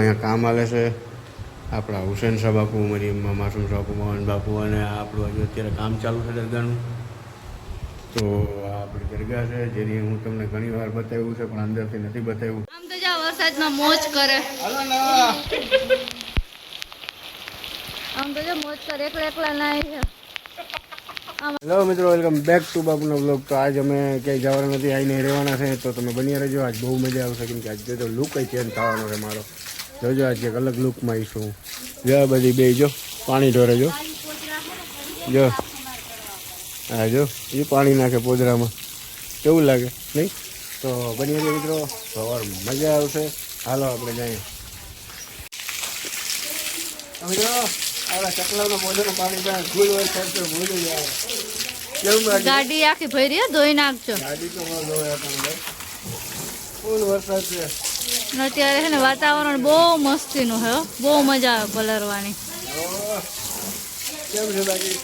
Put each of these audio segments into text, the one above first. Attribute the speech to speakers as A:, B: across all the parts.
A: અહીંયા કામ હાલે છે આપણા હુસેન શાહ બાપુ મારી માસૂમ બાપુ મોહન બાપુ અને આપણું હજુ અત્યારે કામ ચાલુ છે દરગાહનું. તો આ આપણી દરગાહ છે જેની હું તમને ઘણી વાર બતાવ્યું છે પણ અંદરથી નથી બતાવ્યું.
B: આમ તો જા વરસાદમાં મોજ કરે. આમ તો જો મોજ કરે એકલા નાય.
A: હેલો મિત્રો, વેલકમ બેક ટુ બાપુનો વ્લોગ. તો આજ અમે ક્યાંય જવાના નથી, આવીને રહેવાના છે. તો તમે બની રહેજો, આજ બહુ મજા આવશે કેમ કે આજે તો લુક ચેન્જ થવાનો છે મારો. જોજો આજ એક અલગ લુકમાં આવીશું. જો બધી બે જો પાણી ઢોરે જો હા જો એ પાણી નાખે પોદરામાં, કેવું લાગે નહીં? તો બની રહેજો મિત્રો, સવાર મજા આવશે. હાલો આપણે જઈએ. મિત્રો આપણા ચકલાના મોઢાનું પાણી ત્યાં ફૂલ વરસાદ તો ભૂલી જાય. કેવું લાગે?
B: ગાડી આખી ભરી ધોઈ નાખજો.
A: ગાડી તો ન ધોયા પણ ભાઈ, ફૂલ વરસાદ છે.
B: અત્યારે છે ને વાતાવરણ બહુ મસ્તીનું છે, બહુ મજા આવે પલરવાની.
A: કેમ છે બાકી?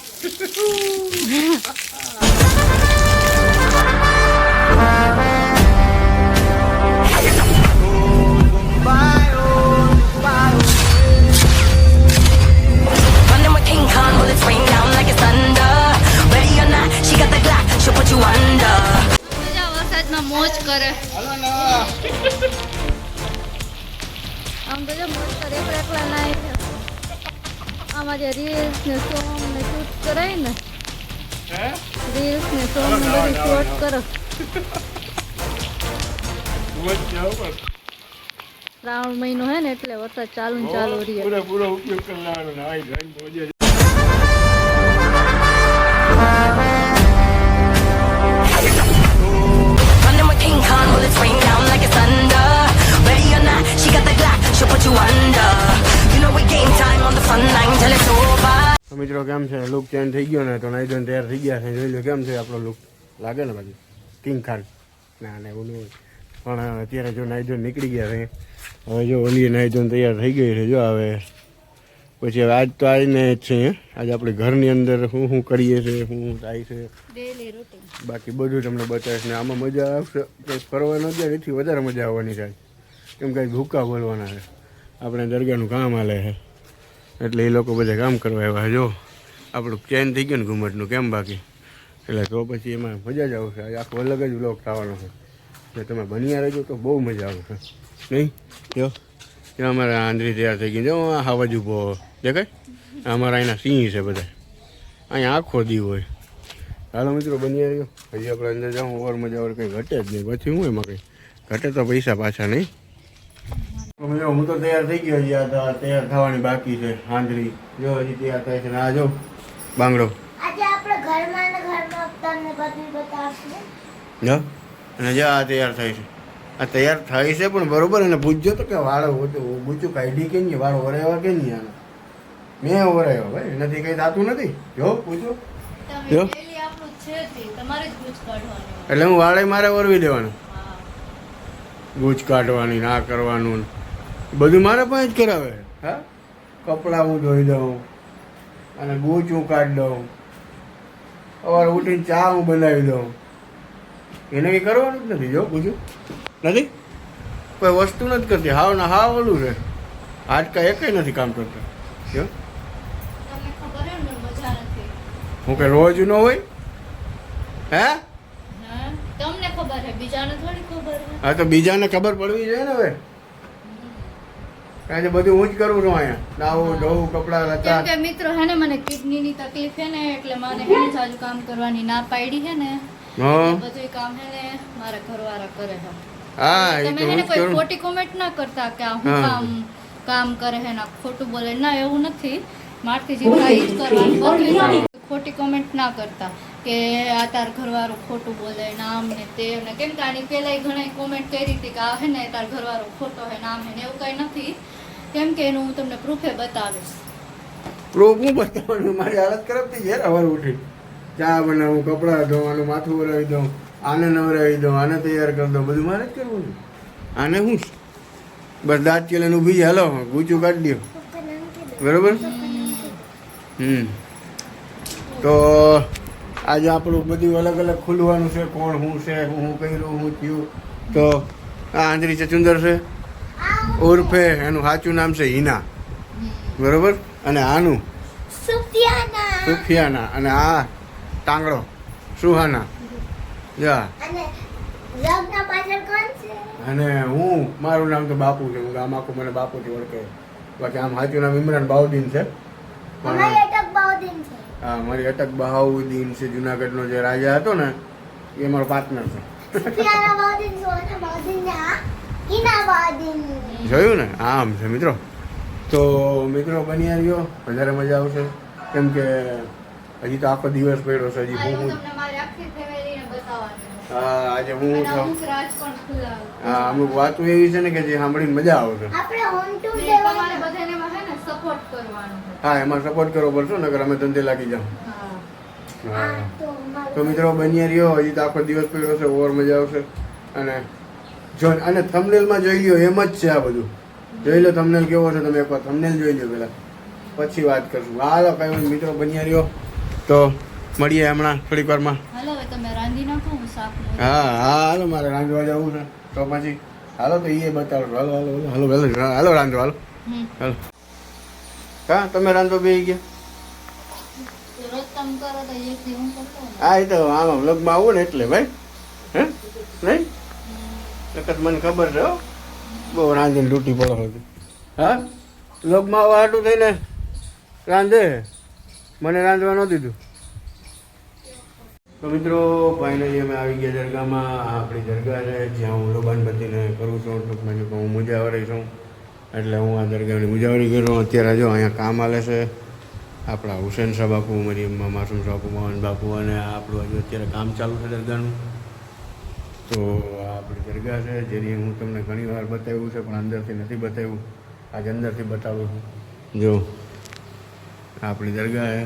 B: વરસાદમાં મોજ કરે. આમ તો જો મોજ કરે એકલા નાય. આમાં જે રીલ્સ ને સોંગ ને શૂટ કરાય ને, રીલ્સ ને સોંગ ને બધી શૂટ કરો. શ્રાવણ મહિનો હે ને એટલે વરસાદ ચાલુ ને ચાલુ રહે.
A: પૂરો ઉપયોગ કરવાનો. મિત્રો કેમ છે? લુક ચેન્જ થઈ ગયો ને, તો નાઈ ધોઈને તૈયાર થઈ ગયા છે. જોઈ લો કેમ છે આપણો લુક, લાગે ને બાકી કિંગ ખાન ના ને એવું નહીં. પણ અત્યારે જો નાઈ ધોઈને નીકળી ગયા છે. હવે જો ઓલી નાઈ ધોઈને તૈયાર થઈ ગઈ છે. જો હવે પછી હવે આજ તો આવીને જ છે. આજે આપણે ઘરની અંદર શું શું કરીએ છીએ, શું થાય છે બાકી બધું તમને બતાવીશ ને. આમાં મજા આવશે કંઈ ફરવા ન જાય, એથી વધારે મજા આવવાની થાય કેમ કે ભૂકા બોલવાના છે. આપણે દરગાહનું કામ હાલે છે એટલે એ લોકો બધા કામ કરવા આવ્યા. જો આપણું ચેન્જ થઈ ગયું ને ઘુમટનું, કેમ બાકી? એટલે તો પછી એમાં મજા જ આવશે. આખો અલગ જ વ્લોગ થવાનો છે એટલે તમે બન્યા રહેજો તો બહુ મજા આવશે નહીં? જો ત્યાં અમારા આંધળી તૈયાર થઈ ગઈ. જો આ બાજુ ઉભો દેખાય, અમારા અહીંના સિંહ છે બધા, અહીંયા આખો દી હોય. હાલો મિત્રો બન્યા રહ્યો. હજી આપણે અંદર જાઉં ઓવર મજા ઓવર કંઈ ઘટે જ નહીં. પછી હું એમાં કંઈ ઘટે તો પૈસા પાછા નહીં. હું તો તૈયાર થઈ ગયો. હજી આ તૈયાર થવાની બાકી છે. આંધળી જો હજી તૈયાર થાય છે. આ જો બાંગડો
C: આજે આપણે ઘરમાં ને ઘરમાં તમને બધું બતાવશું.
A: જો અને જો આ તૈયાર થાય છે. આ તૈયાર થાય છે પણ બરોબર એને પૂછજો તો કે વાળો ગૂંચું કાઢી કે નહીં, વાળો વરાવ્યા કે નહીં? આને મેં વરાવ્યો ભાઈ, એનાથી કંઈ થતું નથી. જો પૂછો જો એટલે હું વાળે મારે વરવી દેવાનું, ગૂંચ કાઢવાની ના કરવાનું બધું મારે પણ જ કરાવે. હા, કપડાં હું ધોઈ દઉં અને ગૂંચ હું કાઢી દઉં, સવારે ઉઠીને ચા હું બનાવી દઉં. એને કંઈ કરવાનું જ નથી. જો પૂછું નથી, કોઈ વસ્તુ નથી કરતી. હાવ ને હાવ ઓલું છે, હાડકા એકેય નથી કામ કરતા. જો હું કે રોજ ન હોય હે?
B: તમને ખબર છે, બીજાને થોડી ખબર છે.
A: હા તો બીજાને ખબર પડવી જોઈએ ને હવે. કારણ કે બધું હું જ કરું છું અહીંયા, નાવું ધોવું કપડાં લતા.
B: કેમ કે મિત્રો હે ને મને કિડનીની તકલીફ છે ને એટલે મને હે ને સાજુ કામ કરવાની ના પાડી છે ને. બધું કામ હે ને મારા ઘરવાળા કરે છે.
A: હા એ તો
B: તમે
A: હું જ
B: કોઈ
A: કરું.
B: ખોટી કોમેન્ટ ના કરતા કે આ હું કામ કરે છે ને ખોટું બોલે. ના એવું નથી, મારથી જે થાય જ કરવાનું. બધું ખોટી કોમેન્ટ ના કરતા કે આ તાર ઘરવાળો ખોટું બોલે નામ ને તે ને. કેમ કે આની પહેલા ઘણા કોમેન્ટ કરી હતી કે આ હે ને તાર ઘરવાળો ખોટો હે નામ હે ને, એવું કઈ નથી. કેમ કે એનું હું તમને પ્રૂફે બતાવીશ.
A: પ્રૂફ હું બતાવવાનું? મારી હાલત ખરાબ થઈ જાય. સવારે ઉઠી ચા બનાવું, કપડાં ધોવાનું, માથું વરાવી દઉં, આને નવરાવી દઉં, આને તૈયાર કરી દઉં, બધું મારે જ કરવું. આને હું બસ દાંત ચીલે ઊભી છે. હાલો ગૂંચું કાઢી દો બરોબર. તો આજે આપણું બધું અલગ અલગ ખુલવાનું છે. કોણ શું છે, હું કર્યું, હું થયું. તો આ આંધળી ચચુંદર છે, ઉર્ફે એનું સાચું નામ છે હિના, બરોબર. અને આનું સુફિયાના, અને આ ટાંગડો સુહાના. જા. અને હું, મારું નામ તો બાપુ છે. હું આમ આખું મને બાપુથી ઓળખે. બાકી આમ સાચું નામ ઇમરાન બાઉદ્દીન છે. હા, મારી અટક બહાઉદ્દીન છે. જુનાગઢનો જે રાજા હતો ને એ મારો પાર્ટનર છે. જોયું ને, આમ છે મિત્રો. તો મિત્રો બન્યા રહ્યો, વધારે મજા આવશે. કેમ કે હજી તો આખો દિવસ પડ્યો છે. હજી હું આજે હું હા, અમુક વાતો એવી છે ને કે જે સાંભળીને મજા આવશે. હા, એમાં સપોર્ટ કરવો પડશે, નકર અમે ધંધે લાગી જાવ. હા, તો મિત્રો બન્યા રહ્યો. હજી તો આખો દિવસ પડ્યો છે, ઓવર મજા આવશે. અને થંબનેલમાં જોઈ લ્યો, એમ જ છે આ બધું. જોઈ લો થંબનેલ કેવો છે, તમે એકવાર થંબનેલ જોઈ લો પેલા, પછી વાત કરશું. હાલો કઈ મિત્રો બન્યા રહ્યો, તો મળીએ હમણાં થોડીક વારમાં. હા હાલો, મારે રાંધવા જવું છે, તો પછી હાલો તો એ બતાવજો. હાલો હાલો હાલો હાલો હાલો રાંધો. હાલો હાલો. હા, તમે રાંધો બે ગયા. હા, એ તો આમાં વ્લોગમાં આવું ને એટલે ભાઈ. હે નહીં નકર મને ખબર છે બહુ રાંધીને તૂટી પડો હતી. હા, વ્લોગમાં આવવા હાટું થઈને રાંધે, મને રાંધવા ન દીધું. તો મિત્રો ફાઇનલી અમે આવી ગયા દરગાહમાં. આપણી દરગાહ છે જ્યાં હું લોબાનબત્તીને કરું છું. ટૂંકમાં જો હું મુજાવરી છું, એટલે હું આ દરગાહની મુજાવરી કરું. અત્યારે જો અહીંયા કામ હાલે છે. આપણા હુસેન શાહ બાપુ, મારી માસૂમ બાપુ, મોહન બાપુ, અને આપણું હજુ અત્યારે કામ ચાલુ છે દરગાહનું. તો આ આપણી દરગાહ છે, જેની હું તમને ઘણી વાર બતાવ્યું છે, પણ અંદરથી નથી બતાવ્યું. આજે અંદરથી બતાવું છું. જો આપણી દરગાહ છે.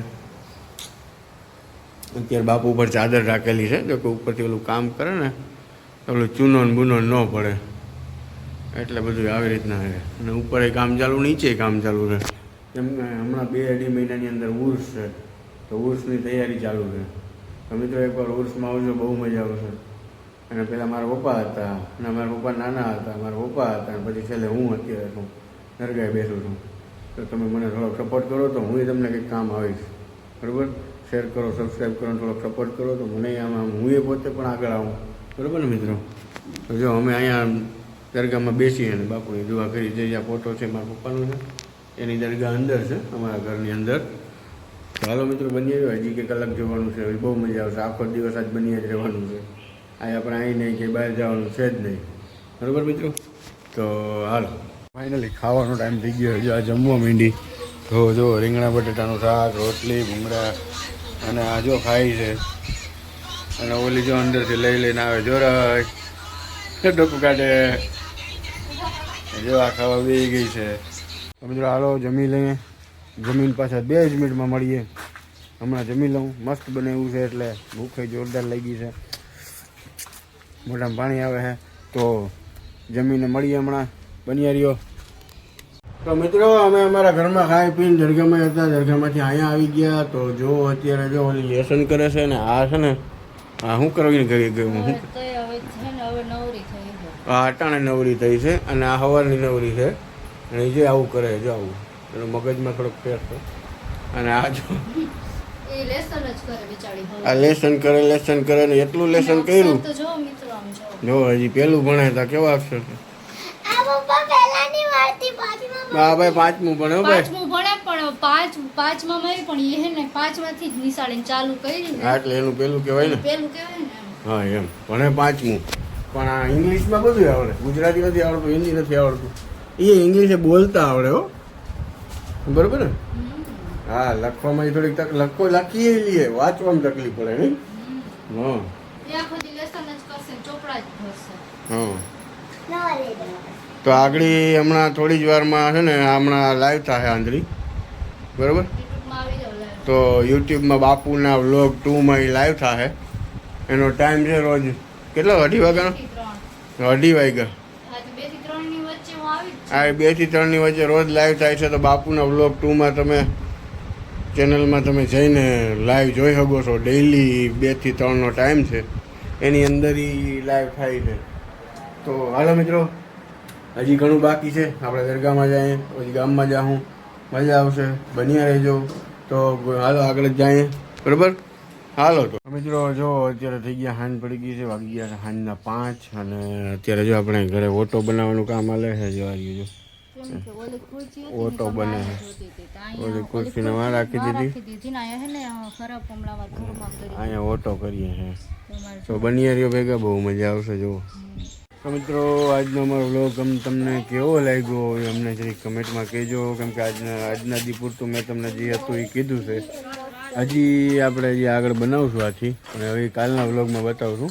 A: અત્યારે બાપુ ઉપર ચાદર રાખેલી છે, જો કે ઉપરથી ઓલું કામ કરે ને તો ઓલું ચૂનો ને બૂનો ન પડે, એટલે બધું આવી રીતના છે. અને ઉપર એ કામ ચાલુ, નીચે કામ ચાલુ છે. કેમ કે હમણાં 2-2.5 મહિનાની અંદર ઉર્સ છે, તો ઉર્સની તૈયારી ચાલુ છે. તો મિત્રો એકવાર ઉર્સમાં આવજો, બહુ મજા આવશે. અને પહેલાં મારા પપ્પા હતા, અને મારા પપ્પા નાના હતા, મારા પપ્પા હતા, અને પછી છેલ્લે હું અત્યારે છું, દરગાહે બેસું છું. તો તમે મને થોડોક સપોર્ટ કરો તો હું તમને કંઈક કામ આવીશ, બરાબર. શેર કરો, સબસ્ક્રાઈબ કરો, થોડોક સપોર્ટ કરો તો મને આમાં હું એ પોતે પણ આગળ આવું, બરાબર ને મિત્રો. તો જો અમે અહીંયા દરગાહમાં બેસીએ અને બાપુની દુઆ કરી. જે આ ફોટો છે મારા પપ્પાનો છે, એની દરગાહ અંદર છે, અમારા ઘરની અંદર. તો હાલો મિત્રો બની આવ્યો. હજી કે કલાક જોવાનું છે, બહુ મજા આવશે. આખો દિવસ આજ બની જ રહેવાનું છે. આ આપણે અહીં નહીં કે બહાર જવાનું છે જ નહીં, બરાબર મિત્રો. તો હાલો ફાઇનલી ખાવાનો ટાઈમ થઈ ગયો. જો આ જમવા માંડી. તો જો રીંગણા બટેટાનું શાક, રોટલી, ભૂંગળા, અને આ જો ખાઈ છે. અને ઓલી જો અંદરથી લઈ લઈને આવે જોરાય ડોકું કાઢે. જો આ ખાવા બેસી ગઈ છે. તો મિત્રો હાલો જમી લઈએ. જમીન પાછા 2 જ મિનિટમાં મળીએ. હમણાં જમી લઉં. મસ્ત બનાવ્યું છે, એટલે ભૂખે જોરદાર લાગી છે, મોઢામાં પાણી આવે છે. તો જમીને મળીએ હમણાં. બન્યા રહ્યો. તો મિત્રો અમે અમારા ઘરમાં ખાઈ પીને દરગાહમાં હતા. દરગાહમાંથી અહીંયા આવી ગયા. તો જો અત્યારે જો ઓલી લેસન કરે છે ને આ છે ને આ શું કરવી ગઈ ગયું હું આ અટાણે નવરી થઈ છે, અને આ સવારની નવરી છે. અને જે આવું કરે, જો આવું એનું મગજમાં થોડોક ફેર છે. અને આ જો આ લેસન કરે ને એટલું લેસન કર્યું. જો હજી પેલું ભણે તો કેવા અક્ષર છે. હા ભાઈ 5મું ભણે ભાઈ.
B: 5મું ભણે પણ 5માં પણ એ હે ને 5માંથી જ નિશાળે ચાલુ કરી.
A: હા એટલે એનું પેલું કહેવાય ને. હા એમ ભણે 5મું. પણ આ ઇંગ્લિશમાં બધું આવડે. ગુજરાતી નથી આવડતું, હિન્દી નથી આવડતું. એ ઇંગ્લિશ બોલતા આવડે હો, બરોબર ને. હા લખવામાં થોડીક લખીએ લઈએ, વાંચવામાં તકલીફ પડે નહીં. હા તો આગળ હમણાં થોડી જ વારમાં છે ને હમણાં લાઈવ થાય આંધળી, બરાબર. તો યુટ્યુબમાં બાપુના વ્લોગ 2માં એ લાઈવ થાય. એનો ટાઈમ છે રોજ કેટલો 2:30 વાગ્યાનો? 2:30 વાગ્યા. હા 2 થી 3 ની વચ્ચે રોજ લાઈવ થાય છે. તો બાપુના વ્લોગ 2માં તમે ચેનલમાં તમે જઈને લાઈવ જોઈ શકો છો. ડેઈલી 2 થી 3નો ટાઈમ છે, એની અંદર એ લાઈવ થાય છે. તો હાલો મિત્રો હજી ઘણું બાકી છે. આપણે દરગાહમાં જઈએ, પછી ગામમાં જાઉં, મજા આવશે. બન્યા રહેજો. તો હાલો આગળ જ જઈએ, બરાબર? હાલો તો મિત્રો, જો અત્યારે થઈ ગયા સાંજ પડી ગઈ છે, વાગી ગયા છે સાંજના 5 અને અત્યારે જો આપણે ઘરે ઓટો બનાવવાનું કામ હાલે છે. જો આ ઓટો બને છે. ઓલી ખુરશીને વાં રાખી દીધી, અહીંયા ઓટો કરીએ છીએ. તો બનિયારીઓ ભેગા બહુ મજા આવશે. જુઓ તો મિત્રો, આજનો અમારો વ્લોગ તમને કેવો લાગ્યો એ અમને જરી કમેન્ટમાં કહેજો. કેમ કે આજના દી પૂરતું મેં તમને જે હતું એ કીધું છે. હજી આપણે જે આગળ બનાવશું આથી, અને હવે કાલના વ્લોગમાં બતાવશું.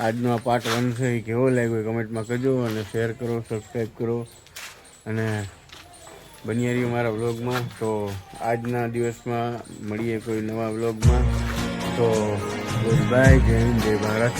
A: આજનો આ પાર્ટ 1 છે એ કેવો લાગ્યો એ કમેન્ટમાં કરજો, અને શેર કરો, સબસ્ક્રાઈબ કરો, અને બન્યા રહ્યો મારા વ્લોગમાં. તો આજના દિવસમાં મળીએ કોઈ નવા વ્લોગમાં. તો ગુડ બાય, જય હિન્દ, જય ભારત.